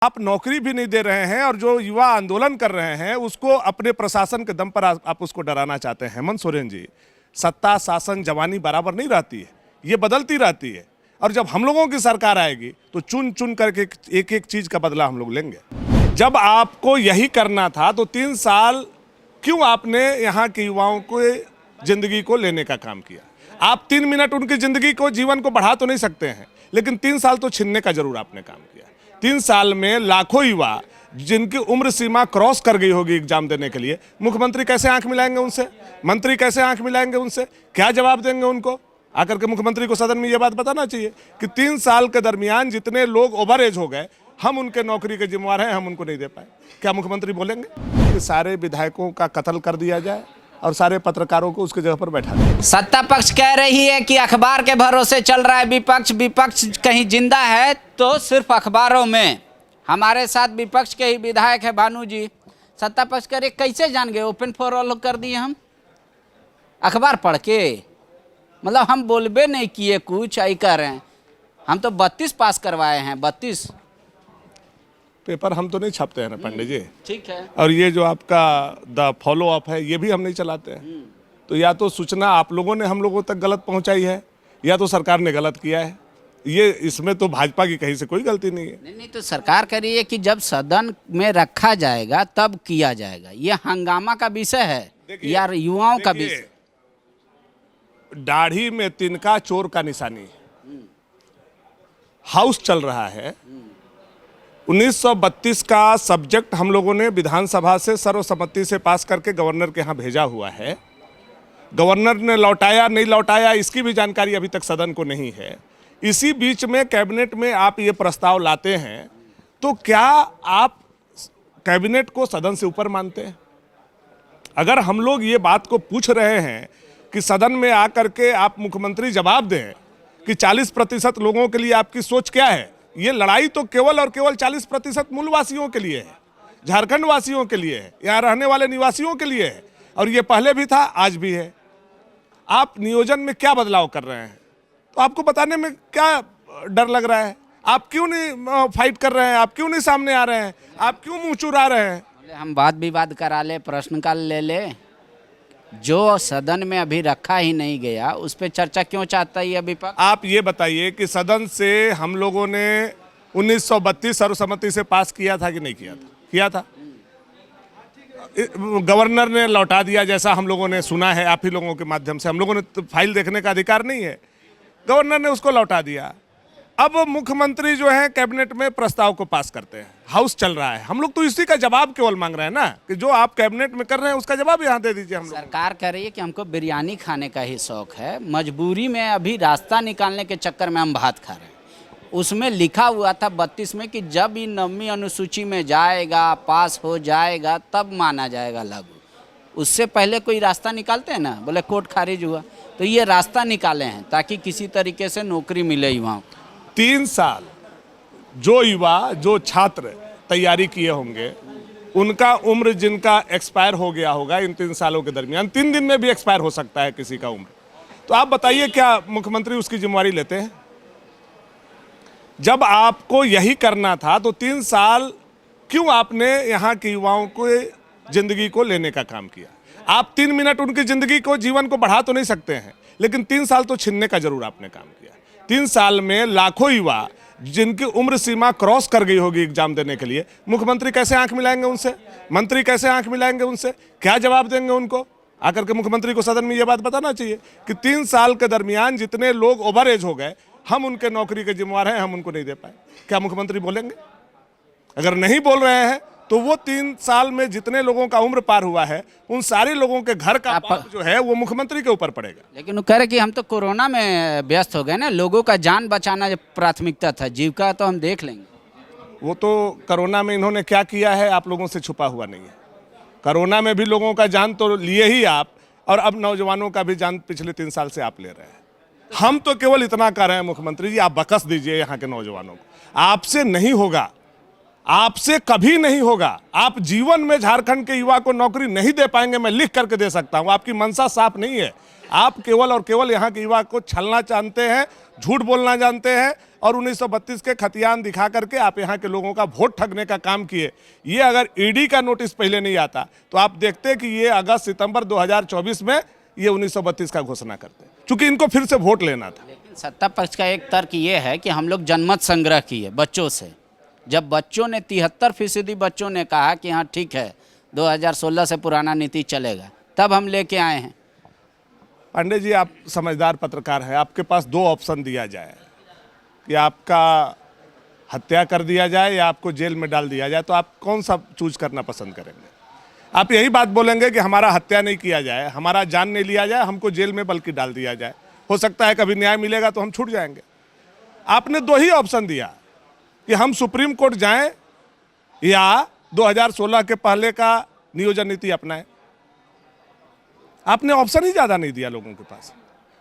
आप नौकरी भी नहीं दे रहे हैं और जो युवा आंदोलन कर रहे हैं उसको अपने प्रशासन के दम पर आप उसको डराना चाहते हैं। हेमंत सोरेन जी, सत्ता शासन जवानी बराबर नहीं रहती है, ये बदलती रहती है और जब हम लोगों की सरकार आएगी तो चुन चुन करके एक एक चीज का बदला हम लोग लेंगे। जब आपको यही करना था तो 3 साल क्यों आपने यहाँ के युवाओं को जिंदगी को लेने का काम किया? आप 3 मिनट उनकी जिंदगी को जीवन को बढ़ा तो नहीं सकते हैं, लेकिन 3 साल तो छीनने का जरूर आपने काम किया। 3 साल में लाखों युवा जिनकी उम्र सीमा क्रॉस कर गई होगी एग्जाम देने के लिए, मुख्यमंत्री कैसे आंख मिलाएंगे उनसे? मंत्री कैसे आंख मिलाएंगे उनसे? क्या जवाब देंगे उनको? आकर के मुख्यमंत्री को सदन में ये बात बताना चाहिए कि 3 साल के दरमियान जितने लोग ओवर एज हो गए, हम उनके नौकरी के जिम्मेवार हैं, हम उनको नहीं दे पाए। क्या मुख्यमंत्री बोलेंगे कि सारे विधायकों का कत्ल कर दिया जाए और सारे पत्रकारों को उसकी जगह पर बैठा दें? सत्ता पक्ष कह रही है कि अखबार के भरोसे चल रहा है विपक्ष, विपक्ष कहीं जिंदा है तो सिर्फ अखबारों में। हमारे साथ विपक्ष के ही विधायक है भानु जी। सत्ता पक्ष कह रहे कैसे जान गए? ओपन फॉर ऑल कर दिए हम अखबार पढ़ के, मतलब हम बोलबे नहीं किए कुछ, आई कर रहे हैं। हम तो 32 पास करवाए हैं, 32 पेपर हम तो नहीं छापते हैं ना पंडित जी, ठीक है। और ये जो आपका द फॉलो अप है ये भी हम नहीं चलाते हैं। तो या तो सूचना आप लोगों ने हम लोगों तक गलत पहुंचाई है या तो सरकार ने गलत किया है। ये इसमें तो भाजपा की कहीं से कोई गलती नहीं है। नहीं तो सरकार कह रही है कि जब सदन में रखा जाएगा तब किया जाएगा। ये हंगामा का विषय है या युवाओं का विषय? दाढ़ी में तिनका चोर का निशानी है। हाउस चल रहा है। 1932 का सब्जेक्ट हम लोगों ने विधानसभा से सर्वसम्मति से पास करके गवर्नर के यहाँ भेजा हुआ है। गवर्नर ने लौटाया नहीं लौटाया इसकी भी जानकारी अभी तक सदन को नहीं है। इसी बीच में कैबिनेट में आप ये प्रस्ताव लाते हैं तो क्या आप कैबिनेट को सदन से ऊपर मानते हैं? अगर हम लोग ये बात को पूछ रहे हैं कि सदन में आकर के आप मुख्यमंत्री जवाब दें कि 40% लोगों के लिए आपकी सोच क्या है। ये लड़ाई तो केवल और केवल 40% मूलवासियों के लिए है, झारखंड वासियों के लिए है, यहाँ रहने वाले निवासियों के लिए है, और ये पहले भी था आज भी है। आप नियोजन में क्या बदलाव कर रहे हैं तो आपको बताने में क्या डर लग रहा है? आप क्यों नहीं फाइट कर रहे हैं? आप क्यों नहीं सामने आ रहे हैं? आप क्यों मुंह चुरा रहे हैं? हम वाद विवाद करा ले, प्रश्नकाल ले ले। जो सदन में अभी रखा ही नहीं गया उस पर चर्चा क्यों चाहता है विपक्ष? आप ये बताइए कि सदन से हम लोगों ने 1932 सर्वसम्मति से पास किया था कि नहीं किया था? किया था। गवर्नर ने लौटा दिया जैसा हम लोगों ने सुना है, आप ही लोगों के माध्यम से। हम लोगों ने तो फाइल देखने का अधिकार नहीं है, गवर्नर ने उसको लौटा दिया। अब मुख्यमंत्री जो है कैबिनेट में प्रस्ताव को पास करते हैं, हाउस चल रहा है। हम लोग तो इसी का जवाब केवल मांग रहे हैं ना कि जो आप कैबिनेट में कर रहे हैं उसका जवाब यहाँ दे दीजिए। हम लोग सरकार कह रही है कि हमको बिरयानी खाने का ही शौक है, मजबूरी में अभी रास्ता निकालने के चक्कर में हम भात खा रहे हैं। उसमें लिखा हुआ था 32 में कि जब ये 9वीं अनुसूची में जाएगा, पास हो जाएगा, तब माना जाएगा लागू। उससे पहले कोई रास्ता निकालते हैं ना, बोले कोर्ट खारिज हुआ, तो ये रास्ता निकाले हैं ताकि किसी तरीके से नौकरी मिले युवाओं। 3 साल जो युवा, जो छात्र तैयारी किए होंगे, उनका उम्र जिनका एक्सपायर हो गया होगा इन 3 सालों के दरमियान, 3 दिन में भी एक्सपायर हो सकता है किसी का उम्र, तो आप बताइए क्या मुख्यमंत्री उसकी जिम्मेवारी लेते हैं? जब आपको यही करना था तो 3 साल क्यों आपने यहाँ के युवाओं को जिंदगी को लेने का काम किया? आप 3 मिनट उनकी जिंदगी को जीवन को बढ़ा तो नहीं सकते हैं, लेकिन 3 साल तो छीनने का जरूर आपने काम किया। 3 साल में लाखों युवा जिनकी उम्र सीमा क्रॉस कर गई होगी एग्जाम देने के लिए, मुख्यमंत्री कैसे आंख मिलाएंगे उनसे? मंत्री कैसे आंख मिलाएंगे उनसे? क्या जवाब देंगे उनको? आकर के मुख्यमंत्री को सदन में ये बात बताना चाहिए कि 3 साल के दरमियान जितने लोग ओवर एज हो गए, हम उनके नौकरी के जिम्मेवार हैं, हम उनको नहीं दे पाए। क्या मुख्यमंत्री बोलेंगे? अगर नहीं बोल रहे हैं तो वो 3 साल में जितने लोगों का उम्र पार हुआ है उन सारे लोगों के घर का पाप जो है वो मुख्यमंत्री के ऊपर पड़ेगा। लेकिन वो कह रहे कि हम तो कोरोना में व्यस्त हो गए ना, लोगों का जान बचाना प्राथमिकता था, जीविका तो हम देख लेंगे। वो तो कोरोना में इन्होंने क्या किया है आप लोगों से छुपा हुआ नहीं है। कोरोना में भी लोगों का जान तो लिए ही आप, और अब नौजवानों का भी जान पिछले 3 साल से आप ले रहे हैं। हम तो केवल इतना कर रहे हैं मुख्यमंत्री जी, आप बकस दीजिए यहाँ के नौजवानों को। आपसे नहीं होगा, आपसे कभी नहीं होगा। आप जीवन में झारखंड के युवा को नौकरी नहीं दे पाएंगे, मैं लिख करके दे सकता हूं। आपकी मंशा साफ नहीं है। आप केवल और केवल यहाँ के युवा को छलना जानते हैं, झूठ बोलना जानते हैं, और 1932 के खतियान दिखा करके आप यहाँ के लोगों का वोट ठगने का काम किए। ये अगर ईडी का नोटिस पहले नहीं आता तो आप देखते कि ये अगस्त सितंबर 2024 में ये 1932 का घोषणा करते, क्योंकि इनको फिर से वोट लेना था। लेकिन सत्ता पक्ष का एक तर्क ये है कि हम लोग जनमत संग्रह किए बच्चों से। जब बच्चों ने 73% बच्चों ने कहा कि हाँ ठीक है 2016 से पुराना नीति चलेगा, तब हम लेके आए हैं। पांडे जी, आप समझदार पत्रकार हैं, आपके पास दो ऑप्शन दिया जाए कि आपका हत्या कर दिया जाए या आपको जेल में डाल दिया जाए, तो आप कौन सा चूज करना पसंद करेंगे? आप यही बात बोलेंगे कि हमारा हत्या नहीं किया जाए, हमारा जान नहीं लिया जाए, हमको जेल में बल्कि डाल दिया जाए, हो सकता है कभी न्याय मिलेगा तो हम छूट जाएंगे। आपने दो ही ऑप्शन दिया कि हम सुप्रीम कोर्ट जाएं या 2016 के पहले का नियोजन नीति अपनाएं। आपने ऑप्शन ही ज़्यादा नहीं दिया लोगों के पास।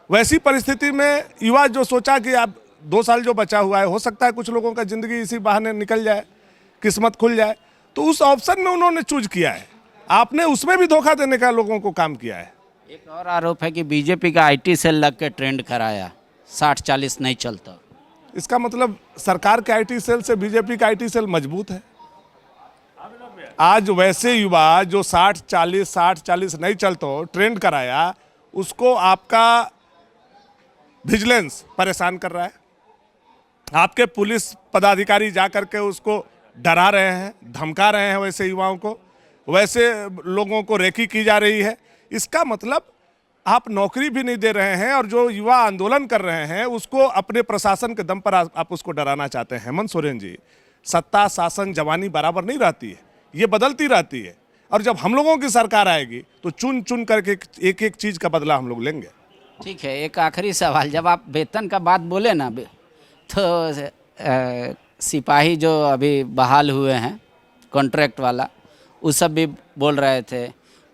वैसी परिस्थिति में युवा जो सोचा कि आप 2 साल जो बचा हुआ है, हो सकता है कुछ लोगों का ज़िंदगी इसी बहाने निकल जाए, किस्मत खुल जाए, तो उस ऑप्शन में उन्होंने चूज किया है। आपने उसमें भी धोखा देने का लोगों को काम किया है। एक और आरोप है कि बीजेपी का आईटी सेल लग के ट्रेंड कराया, 60-40 नहीं चलता। इसका मतलब सरकार के आईटी सेल से बीजेपी का आईटी सेल मजबूत है। आज वैसे युवा जो 60-40 नहीं चलते हो ट्रेंड कराया, उसको आपका विजिलेंस परेशान कर रहा है। आपके पुलिस पदाधिकारी जा करके उसको डरा रहे हैं, धमका रहे हैं वैसे युवाओं को, वैसे लोगों को रेकी की जा रही है। इसका मतलब आप नौकरी भी नहीं दे रहे हैं और जो युवा आंदोलन कर रहे हैं उसको अपने प्रशासन के दम पर आप उसको डराना चाहते हैं। हेमंत सोरेन जी, सत्ता शासन जवानी बराबर नहीं रहती है, ये बदलती रहती है, और जब हम लोगों की सरकार आएगी तो चुन चुन करके एक एक चीज़ का बदला हम लोग लेंगे। ठीक है, एक आखिरी सवाल, जब आप वेतन का बात बोले ना, तो सिपाही जो अभी बहाल हुए हैं कॉन्ट्रैक्ट वाला, वो सब भी बोल रहे थे,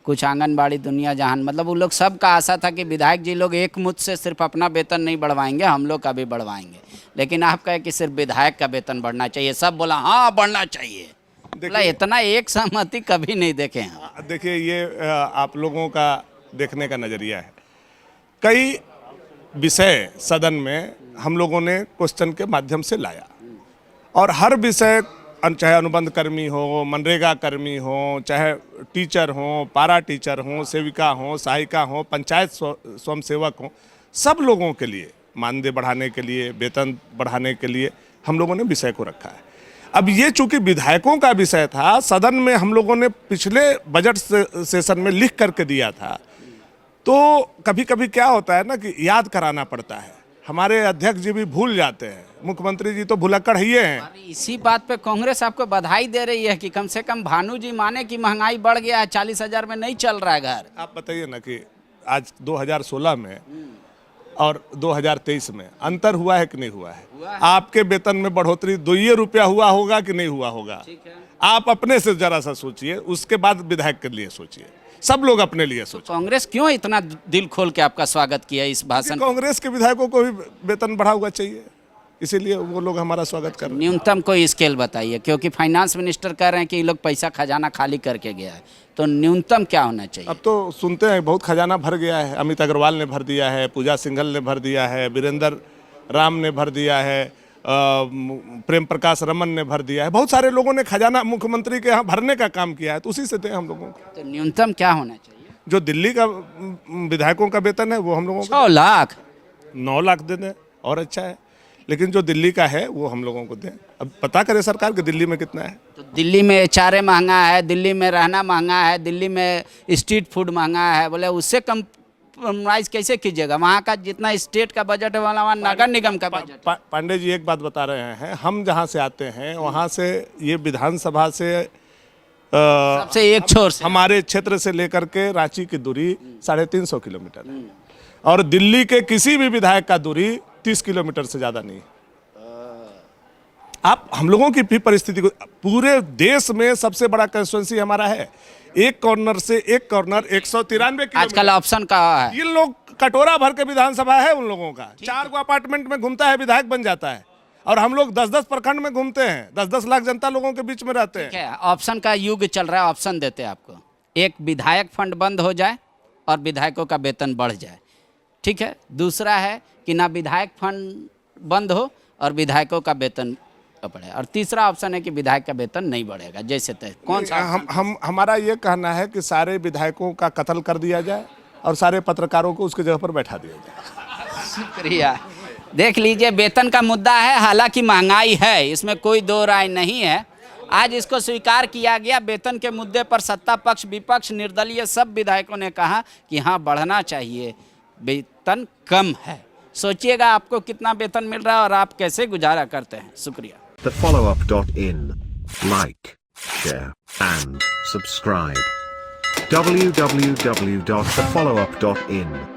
कुछ आंगनबाड़ी दुनिया जहान, मतलब वो लोग सब का आशा था कि विधायक जी लोग एक मुश्त से सिर्फ अपना वेतन नहीं बढ़वाएंगे, हम लोग का भी बढ़वाएंगे। लेकिन आप कहे कि सिर्फ विधायक का वेतन बढ़ना चाहिए, सब बोला हाँ बढ़ना चाहिए। बोला इतना एक सहमति कभी नहीं देखे हैं। देखिए, ये आप लोगों का देखने का नज़रिया है। कई विषय सदन में हम लोगों ने क्वेश्चन के माध्यम से लाया, और हर विषय, चाहे अनुबंध कर्मी हो, मनरेगा कर्मी हो, चाहे टीचर हो, पारा टीचर हो, सेविका हो, सहायिका हो, पंचायत स्वयंसेवक हो, सब लोगों के लिए मानदेय बढ़ाने के लिए, वेतन बढ़ाने के लिए हम लोगों ने विषय को रखा है। अब ये चूंकि विधायकों का विषय था, सदन में हम लोगों ने पिछले बजट सेशन में लिख करके दिया था, तो कभी कभी क्या होता है ना कि याद कराना पड़ता है। हमारे अध्यक्ष जी भी भूल जाते हैं, मुख्यमंत्री जी तो भुलक्कड़ ही हैं। इसी बात पे कांग्रेस आपको बधाई दे रही है कि कम से कम भानु जी माने कि महंगाई बढ़ गया है, 40,000 में नहीं चल रहा है घर। आप बताइए ना कि आज 2016 में और 2023 में अंतर हुआ है कि नहीं हुआ है? आपके वेतन में बढ़ोतरी 2 रुपया हुआ होगा कि नहीं हुआ होगा? आप अपने से जरा सा सोचिए, उसके बाद विधायक के लिए सोचिए, सब लोग अपने लिए सोचिए। कांग्रेस क्यों इतना दिल खोल के आपका स्वागत किया इस भाषण? कांग्रेस के विधायकों को भी वेतन बढ़ा हुआ चाहिए, इसीलिए वो लोग हमारा स्वागत कर रहे हैं। न्यूनतम कोई स्केल बताइए, क्योंकि फाइनेंस मिनिस्टर कह रहे हैं कि ये लोग पैसा खजाना खाली करके गया है, तो न्यूनतम क्या होना चाहिए? अब तो सुनते हैं बहुत खजाना भर गया है। अमित अग्रवाल ने भर दिया है, पूजा सिंघल ने भर दिया है, वीरेंद्र राम ने भर दिया है, प्रेम प्रकाश रमन ने भर दिया है। बहुत सारे लोगों ने खजाना मुख्यमंत्री के यहाँ भरने का काम किया है, तो उसी से दें हम लोगों को। तो न्यूनतम क्या होना चाहिए? जो दिल्ली का विधायकों का वेतन है वो हम लोगों को 6 लाख 9 लाख दे दें और अच्छा है, लेकिन जो दिल्ली का है वो हम लोगों को दें। अब पता करे सरकार कि दिल्ली में कितना है। तो दिल्ली में चारे महंगा है, दिल्ली में रहना महंगा है, दिल्ली में स्ट्रीट फूड महंगा है, बोले उससे कम्प्रोमाइज कैसे कीजिएगा? वहाँ का जितना स्टेट का बजट है वाला वहाँ नगर निगम का बजट। पांडे जी एक बात बता रहे हैं, हम जहाँ से आते हैं वहाँ से ये विधानसभा से सबसे एक छोर से हमारे क्षेत्र से लेकर के रांची की दूरी 350 किलोमीटर है, और दिल्ली के किसी भी विधायक का दूरी 30 किलोमीटर से ज़्यादा नहीं है। आप हम लोगों की भी परिस्थिति को, पूरे देश में सबसे बड़ा कंस्टिट्यूंसी हमारा है, एक कॉर्नर से एक कॉर्नर 193 किलोमीटर। आजकल ऑप्शन का है, ये लोग कटोरा भर के विधानसभा है उन लोगों का, 4 गो अपार्टमेंट में घूमता है विधायक बन जाता है, और हम लोग 10-10 प्रखंड में घूमते हैं, 10-10 लाख जनता लोगों के बीच में रहते हैं। ठीक है, ऑप्शन का युग चल रहा है, ऑप्शन देते हैं आपको। एक, विधायक फंड बंद हो जाए और विधायकों का वेतन बढ़ जाए, ठीक है। दूसरा है कि ना विधायक फंड बंद हो और विधायकों का वेतन बढ़े, और तीसरा ऑप्शन है कि विधायक का वेतन नहीं बढ़ेगा। जैसे तय कौन सा? हमारा ये कहना है कि सारे विधायकों का कत्ल कर दिया जाए और सारे पत्रकारों को उसके जगह पर बैठा दिया जाए। शुक्रिया। देख लीजिए, वेतन का मुद्दा है, हालांकि महंगाई है, इसमें कोई दो राय नहीं है। आज इसको स्वीकार किया गया। वेतन के मुद्दे पर सत्ता पक्ष, विपक्ष, निर्दलीय सब विधायकों ने कहा कि हाँ बढ़ना चाहिए, वेतन कम है। सोचिएगा आपको कितना वेतन मिल रहा है और आप कैसे गुजारा करते हैं। शुक्रिया। thefollowup.in. Like, share, and subscribe. www.thefollowup.in